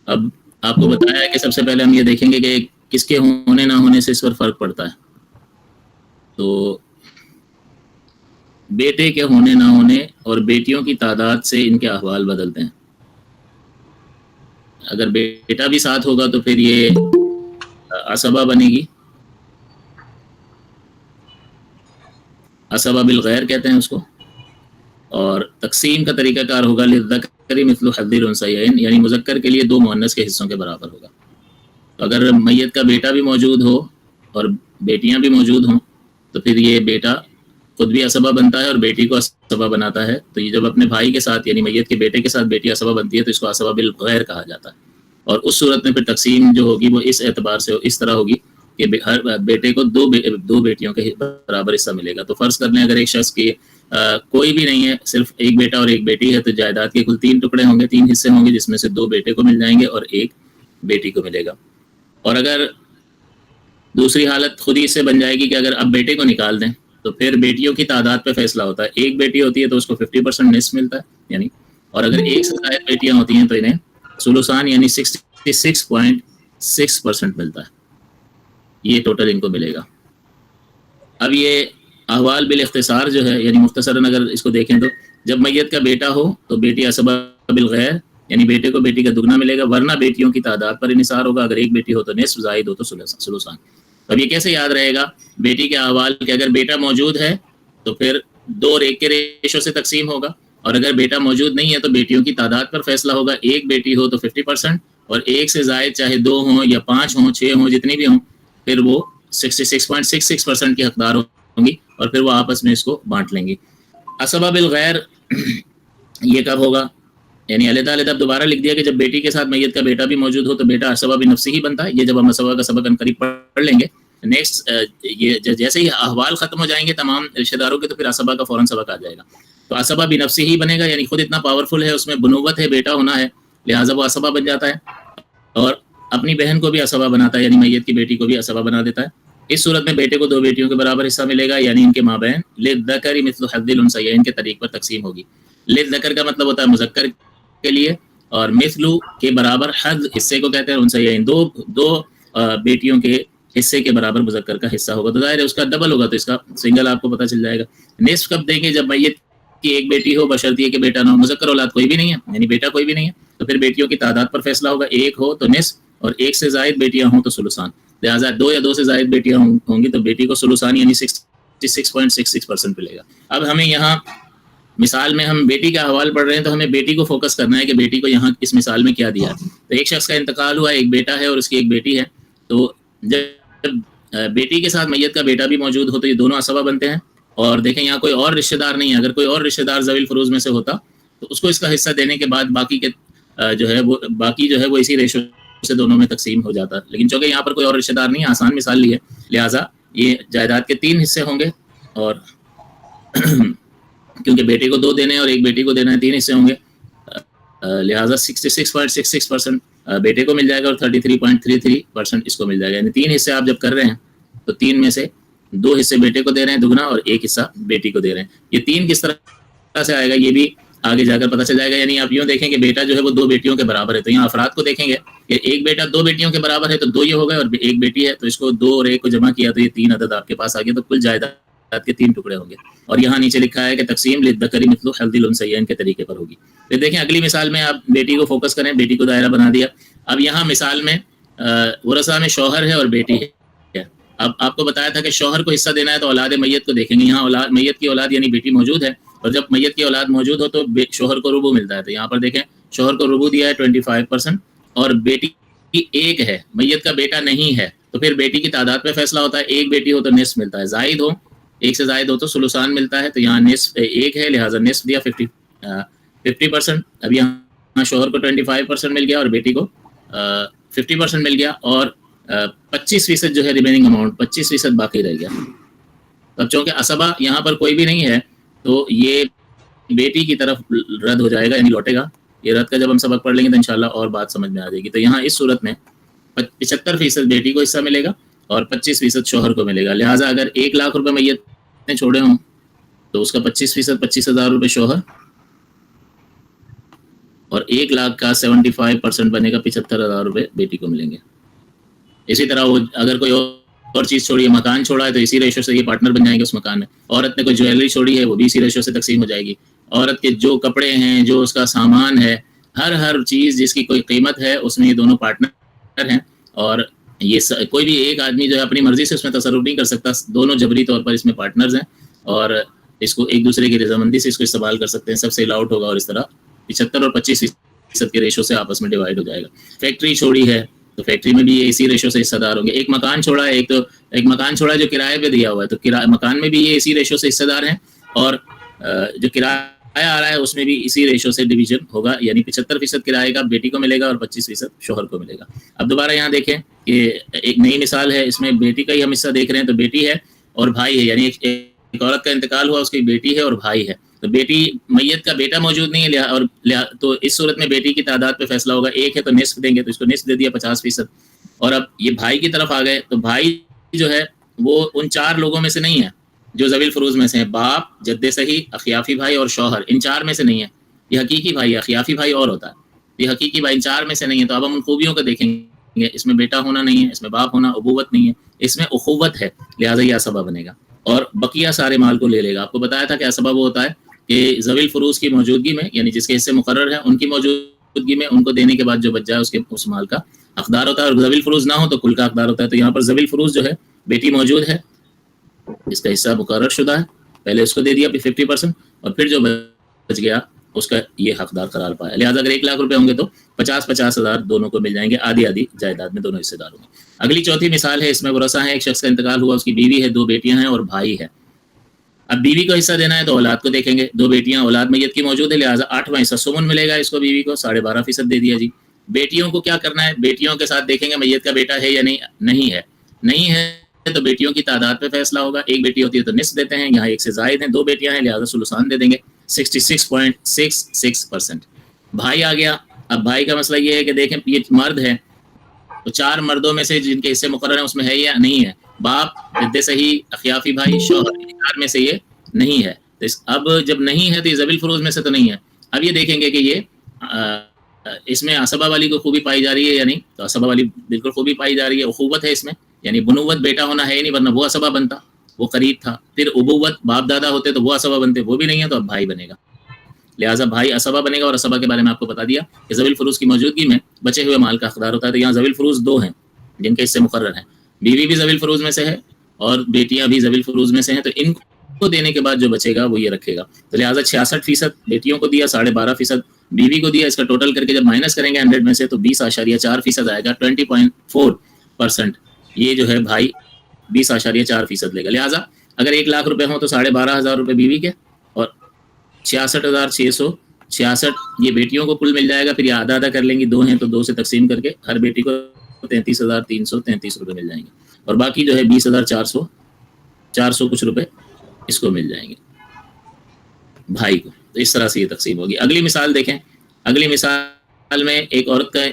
اب آپ کو بتایا ہے کہ سب سے پہلے ہم یہ دیکھیں گے کہ کس کے ہونے نہ ہونے سے اس پر فرق پڑتا ہے. تو بیٹے کے ہونے نہ ہونے اور بیٹیوں کی تعداد سے ان کے احوال بدلتے ہیں. اگر بیٹا بھی ساتھ ہوگا تو پھر یہ عصبہ بنے گی. عصبہ بالغیر کہتے ہیں اس کو. اور تقسیم کا طریقہ کار ہوگا للذکر مثل حظ الانثیین، یعنی مذکر کے لیے 2 مؤنث کے حصوں کے برابر ہوگا. تو اگر میت کا بیٹا بھی موجود ہو اور بیٹیاں بھی موجود ہوں تو پھر یہ بیٹا خود بھی عصبہ بنتا ہے اور بیٹی کو عصبہ بناتا ہے. تو یہ جب اپنے بھائی کے ساتھ یعنی میت کے بیٹے کے ساتھ بیٹی عصبہ بنتی ہے تو اس کو عصبہ بالغیر کہا جاتا ہے. اور اس صورت میں پھر تقسیم جو ہوگی وہ اس اعتبار سے اس طرح ہوگی کہ ہر بیٹے کو دو بیٹیوں کے برابر حصہ ملے گا. تو فرض کر لیں اگر ایک شخص کی کوئی بھی نہیں ہے، صرف ایک بیٹا اور ایک بیٹی ہے، تو جائیداد کے کل 3 ٹکڑے ہوں گے، 3 حصے ہوں گے، جس میں سے 2 بیٹے کو مل جائیں گے اور 1 بیٹی کو ملے گا. اور اگر دوسری حالت خود ہی سے بن جائے گی کہ اگر اب بیٹے کو نکال دیں تو پھر بیٹیوں کی تعداد پہ فیصلہ ہوتا ہے. ایک بیٹی ہوتی ہے تو اس کو 50% نصف ملتا ہے یعنی، اور اگر ایک سے زائد بیٹیاں ہوتی ہیں تو انہیں ثلثان یعنی 66.6% ملتا ہے. یہ ٹوٹل ان کو ملے گا. اب یہ احوال بالاختصار جو ہے یعنی مختصراً اگر اس کو دیکھیں تو جب میت کا بیٹا ہو تو بیٹی عصبہ بالغیر یعنی بیٹے کو بیٹی کا دگنا ملے گا، ورنہ بیٹیوں کی تعداد پر انحصار ہوگا. اگر ایک بیٹی ہو تو نصف، زائد ہو تو ثلثان. اب یہ کیسے یاد رہے گا بیٹی کے احوال کہ اگر بیٹا موجود ہے تو پھر 2 اور 1 کے ریشو سے تقسیم ہوگا، اور اگر بیٹا موجود نہیں ہے تو بیٹیوں کی تعداد پر فیصلہ ہوگا. ایک بیٹی ہو تو 50% اور 1 سے زائد چاہے 2 ہوں یا 5 ہوں 6 ہوں جتنی بھی ہوں پھر وہ 66.66% کی حقدار ہوں گی اور پھر وہ آپس میں اس کو بانٹ لیں گی. عصبہ بالغیر یہ کب ہوگا؟ یعنی علیحدہ علیحدہ دوبارہ لکھ دیا کہ جب بیٹی کے ساتھ میت کا بیٹا بھی موجود ہو تو بیٹا عصبہ بھی نفسی ہی بنتا ہے. یہ جب ہم عصبہ کا سبق قریب پڑھ لیں گے نیکسٹ، یہ جیسے ہی احوال ختم ہو جائیں گے تمام رشتہ داروں کے تو پھر عصبہ کا فوراً سبق آ جائے گا. تو عصبہ بھی نفسی ہی بنے گا، یعنی خود اتنا پاورفل ہے، اس میں بنوت ہے، بیٹا ہونا ہے، لہٰذا وہ عصبہ بن جاتا ہے اور اپنی بہن کو بھی عصبہ بناتا ہے، یعنی میت کی بیٹی کو بھی عصبہ بنا دیتا ہے. اس صورت میں بیٹے کو 2 بیٹیوں کے برابر حصہ ملے گا، یعنی ان کے مابین للذکر مثل حظ الانثیین کے طریق پر تقسیم ہوگی. للذکر کا مطلب ہوتا ہے مذکر کے لیے، اور مثلو کے برابر حظ حصے کو کہتے ہیں انثیین، دو بیٹیوں کے حصے کے برابر مذکر کا حصہ ہوگا. تو ظاہر ہے اس کا ڈبل ہوگا تو اس کا سنگل آپ کو پتہ چل جائے گا. نصف کب دیں گے؟ جب میت کی ایک بیٹی ہو بشرطیہ کہ بیٹا نہ ہو. مذکر اولاد کوئی بھی نہیں ہے یعنی بیٹا کوئی بھی نہیں ہے تو پھر بیٹیوں کی تعداد پر فیصلہ ہوگا. 1 ہو تو نصف اور 1 سے زائد بیٹیاں ہوں تو ثلثان. لہٰذا 2 یا 2 سے زائد بیٹیاں ہوں گی تو بیٹی کو ثلثان یعنی 66.66% ملے گا. اب ہمیں یہاں مثال میں ہم بیٹی کا حوال پڑھ رہے ہیں تو ہمیں بیٹی کو فوکس کرنا ہے کہ بیٹی کو یہاں اس مثال میں کیا دیا ہے. تو ایک شخص کا انتقال ہوا، ایک بیٹا ہے اور اس کی ایک بیٹی ہے. تو جب بیٹی کے ساتھ میت کا بیٹا بھی موجود ہو تو یہ دونوں عصبہ بنتے ہیں. اور دیکھیں یہاں کوئی اور رشتہ دار نہیں ہے. اگر کوئی اور رشتہ دار ذوی الفروض میں سے ہوتا تو اس کو اس کا حصہ دینے کے بعد باقی کے جو ہے وہ اسی ریشو سے دونوں میں تقسیم ہو جاتا. لیکن چونکہ یہاں پر کوئی اور رشتہ دار نہیں ہے، آسان مثال لی ہے، لہٰذا یہ جائیداد کے 3 حصے ہوں گے اور کیونکہ بیٹے کو 2 دینے اور ایک بیٹی کو دینا ہے 3 حصے ہوں گے، لہٰذا 66.66% بیٹے کو مل جائے گا اور 33.33% اس کو مل جائے گا. یعنی 3 حصے آپ جب کر رہے ہیں تو 3 میں سے 2 حصے بیٹے کو دے رہے ہیں دگنا اور 1 حصہ بیٹی کو دے رہے ہیں. یہ 3 کس طرح سے آئے گا یہ بھی آگے جا کر پتہ چل جائے گا. یعنی آپ یوں دیکھیں کہ بیٹا جو ہے وہ 2 بیٹیوں کے برابر ہے. تو یہاں افراد کو دیکھیں گے کہ ایک بیٹا 2 بیٹیوں کے برابر ہے تو 2 یہ ہو گئے، اور ایک بیٹی ہے تو اس کو 2 اور 1 کو جمع کیا تو یہ 3 عدد آپ کے پاس آ گئے. تو کل جائیداد کے 3 ٹکڑے ہوں گے. اور یہاں نیچے لکھا ہے کہ تقسیم للذکر مثل حظ الانثیین کے طریقے پر ہوگی. پھر دیکھیں اگلی مثال میں آپ بیٹی کو فوکس کریں، بیٹی کو دائرہ بنا دیا. اب یہاں مثال میں ورثہ میں شوہر ہے اور بیٹی ہے. اب آپ کو بتایا تھا کہ شوہر کو حصہ دینا ہے تو اولاد میت کو دیکھیں گے. یہاں میت کی اولاد یعنی بیٹی موجود ہے اور جب میت کی اولاد موجود ہو تو شوہر کو ربع ملتا ہے. تو یہاں پر دیکھیں شوہر کو ربع دیا ہے 25% اور بیٹی 1 ہے، میت کا بیٹا نہیں ہے تو پھر بیٹی کی تعداد پہ فیصلہ ہوتا ہے. ایک بیٹی ہو تو نصف ملتا ہے، زائد ہو 1 سے زائد ہو تو ثلثان ملتا ہے. تو یہاں نصف 1 ہے لہٰذا نصف دیا 50%. اب یہاں شوہر کو 25% مل گیا اور بیٹی کو 50% مل گیا اور 25% جو ہے ریمیننگ اماؤنٹ 25% باقی رہ گیا. اب چونکہ عصبہ یہاں پر کوئی بھی نہیں ہے تو یہ بیٹی کی طرف رد ہو جائے گا یعنی لوٹے گا. یہ رد کا جب ہم سبق پڑھ لیں گے تو انشاءاللہ اور بات سمجھ میں آ جائے گی. تو یہاں اس صورت میں 75% بیٹی کو حصہ ملے گا اور 25% شوہر کو ملے گا. لہٰذا اگر 1 لاکھ روپے میت نے چھوڑے ہوں تو اس کا 25% 25,000 روپے شوہر اور 1,00,000 کا 75% بنے گا 75,000 روپے بیٹی کو ملیں گے. اسی طرح وہ اگر کوئی اور چیز چھوڑی ہے، مکان چھوڑا ہے، تو اسی ریشو سے یہ پارٹنر بن جائیں گے اس مکان میں. عورت نے کوئی جویلری چھوڑی ہے، وہ بھی اسی ریشو سے تقسیم ہو جائے گی. عورت کے جو کپڑے ہیں، جو اس کا سامان ہے، ہر چیز جس کی کوئی قیمت ہے، اس میں یہ دونوں پارٹنر ہیں. اور یہ کوئی بھی ایک آدمی جو ہے اپنی مرضی سے اس میں تصرف نہیں کر سکتا. دونوں جبری طور پر اس میں پارٹنرز ہیں اور اس کو ایک دوسرے کی رضامندی سے اس کو استعمال کر سکتے ہیں. سب سے الاؤٹ ہوگا اور اس طرح 75 اور 25% کے ریشو سے آپس میں ڈیوائڈ ہو جائے گا. فیکٹری چھوڑی ہے تو فیکٹری میں بھی یہ اسی ریشو سے حصہ دار ہوں گے. ایک مکان چھوڑا ہے، ایک مکان چھوڑا ہے جو کرائے پہ دیا ہوا ہے، تو مکان میں بھی یہ اسی ریشو سے حصہ دار ہیں. اور جو کرایہ آ رہا ہے اس میں بھی اسی ریشو سے ڈویژن ہوگا، یعنی 75% کرایے کا بیٹی کو ملے گا اور 25% شوہر کو ملے گا. اب دوبارہ یہاں دیکھیں کہ ایک نئی مثال ہے، اس میں بیٹی کا ہی ہم حصہ دیکھ رہے ہیں. تو بیٹی ہے اور بھائی ہے، یعنی ایک عورت کا انتقال ہوا، اس کی بیٹی ہے اور بھائی ہے. تو بیٹی میت کا بیٹا موجود نہیں ہے اور تو اس صورت میں بیٹی کی تعداد پہ فیصلہ ہوگا. ایک ہے تو نصف دیں گے، تو اس کو نصف دے دیا 50%. اور اب یہ بھائی کی طرف آ گئے تو بھائی جو ہے وہ ان 4 لوگوں میں سے نہیں ہے جو ذوی الفروض میں سے ہیں. باپ، جد صحیح، اخیافی بھائی اور شوہر، ان 4 میں سے نہیں ہے. یہ حقیقی بھائی ہے، اخیافی بھائی اور ہوتا ہے. یہ حقیقی بھائی ان 4 میں سے نہیں ہے. تو اب ہم ان خوبیوں کو دیکھیں گے. اس میں بیٹا ہونا نہیں ہے، اس میں باپ ہونا، ابوت نہیں ہے، اس میں اخوت ہے، لہٰذا یہ اسبہ بنے گا اور بقیہ سارے مال کو لے لے گا. آپ کو بتایا تھا کہ اسبہ وہ ہوتا ہے کہ ذوی الفروض کی موجودگی میں، یعنی جس کے حصے مقرر ہیں ان کی موجودگی میں ان کو دینے کے بعد جو بچ جائے اس مال کا حقدار ہوتا ہے. اور ذوی الفروض نہ ہو تو کل کا حقدار ہوتا ہے. تو یہاں پر ذوی الفروض جو ہے بیٹی موجود ہے، اس کا حصہ مقرر شدہ ہے، پہلے اس کو دے دیا 50% اور پھر جو بچ گیا اس کا یہ حقدار قرار پایا. لہٰذا اگر 1,00,000 روپے ہوں گے تو 50,000 دونوں کو مل جائیں گے، آدھی جائیداد میں دونوں حصے دار ہوں گے. اگلی چوتھی مثال ہے، اس میں ورثہ ہیں. ایک شخص کا انتقال ہوا، اس کی بیوی ہے، 2 بیٹیاں ہیں اور بھائی ہے. اب بیوی کو حصہ دینا ہے تو اولاد کو دیکھیں گے. 2 بیٹیاں اولاد میت کی موجود ہے، لہٰذا 8واں حصہ سمن ملے گا اس کو. بیوی کو 12.5% دے دیا جی. بیٹیوں کو کیا کرنا ہے؟ بیٹیوں کے ساتھ دیکھیں گے میت کا بیٹا ہے یا نہیں ہے تو بیٹیوں کی تعداد پہ فیصلہ ہوگا. ایک بیٹی ہوتی ہے تو نصف دیتے ہیں، یہاں 1 سے زائد ہیں، 2 بیٹیاں ہیں لہٰذا ثلثان دے دیں گے 66.66%. بھائی آ گیا. اب بھائی کا مسئلہ یہ ہے کہ دیکھیں یہ مرد ہے تو 4 مردوں میں سے جن کے حصے مقرر ہیں اس میں ہے یا نہیں ہے؟ باپ، جد صحیح، اخیافی بھائی، شوہر، 4 میں سے یہ نہیں ہے. اب جب نہیں ہے تو یہ ذوی الفروض میں سے تو نہیں ہے. اب یہ دیکھیں گے کہ یہ اس میں اسبہ والی کو خوبی پائی جا رہی ہے یا نہیں. تو اسبہ والی بالکل خوبی پائی جا رہی ہے. اخوت ہے اس میں، یعنی بنوت بیٹا ہونا ہے نہیں، ورنہ وہ اسبہ بنتا، وہ قریب تھا. پھر ابوت، باپ دادا ہوتے تو وہ اسبہ بنتے، وہ بھی نہیں ہے تو اب بھائی بنے گا. لہٰذا بھائی اسبہ بنے گا. اور اسبہ کے بارے میں آپ کو بتا دیا کہ ذوی الفروض کی موجودگی میں بچے ہوئے مال کا حقدار ہوتا ہے. تو یہاں ذوی الفروض 2 ہیں جن کے حصے مقرر ہیں. بیوی بھی ذوی الفروض میں سے ہے اور بیٹیاں بھی ذوی الفروض میں سے ہیں. تو ان کو دینے کے بعد جو بچے گا وہ یہ رکھے گا. تو لہٰذا 66% بیٹیوں کو دیا، 12.5% بیوی کو دیا. اس کا ٹوٹل کر کے جب مائنس کریں گے 100 میں سے تو 20.4% آئے گا. 20.4% یہ جو ہے بھائی 20.4% لے گا. لہٰذا اگر 1,00,000 روپے ہوں تو 12,500 روپے بیوی کے اور 66,666 یہ بیٹیوں کو کل مل جائے گا. پھر یہ آدھا کر لیں گی، 2 ہیں تو 2 سے تقسیم کر کے ہر بیٹی کو 33,333 روپے مل جائیں گے. اور باقی جو ہے 20,400 کچھ روپے اس کو مل جائیں گے بھائی کو. تو اس طرح سے یہ تقسیم ہوگی. اگلی مثال دیکھیں. اگلی مثال میں ایک عورت کا